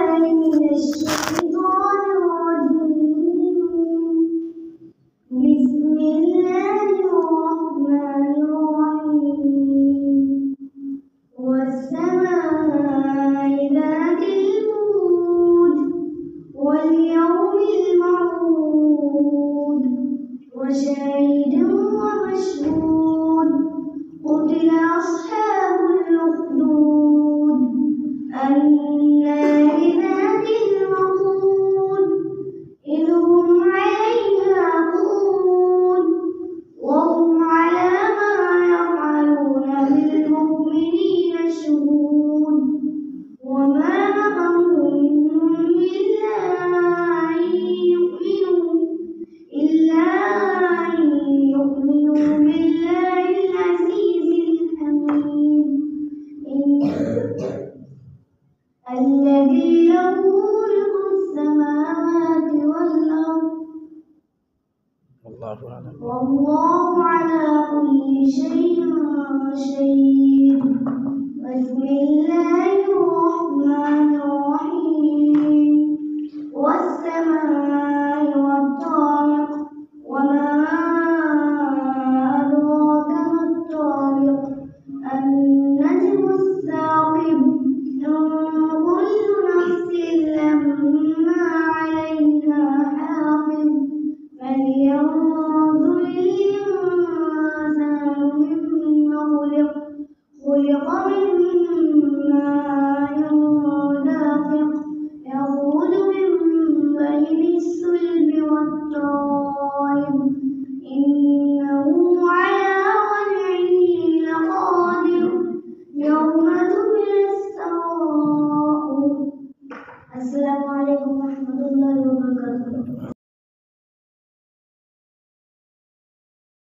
بالله من الشيطان الرجيم. بسم الله الرحمن الرحيم. والسماء ذات البروج واليوم الموعود وشاهد ومشهود. قتل أصحاب الأخدود النار ذات الوقود إذ هم عليها قعود وهم على ما يفعلون بالمؤمنين شهود. وما نقموا منهم إلا أن يؤمنوا بالله العزيز الحميد الذي له ملك السماوات والأرض والله على كل شيء شهيد. بسم الله الرحمن الرحيم. والسماء والطارق وما أدراك ما الطارق النجم الثاقب كل نفس لما عليها حافظ فلينظر الإنسان مما خلق من ماء دافق يخرج من بين الصلب والترائب إنه على رجعه لقادر يوم تبلى السرائر. السلام عليكم ورحمة الله وبركاته.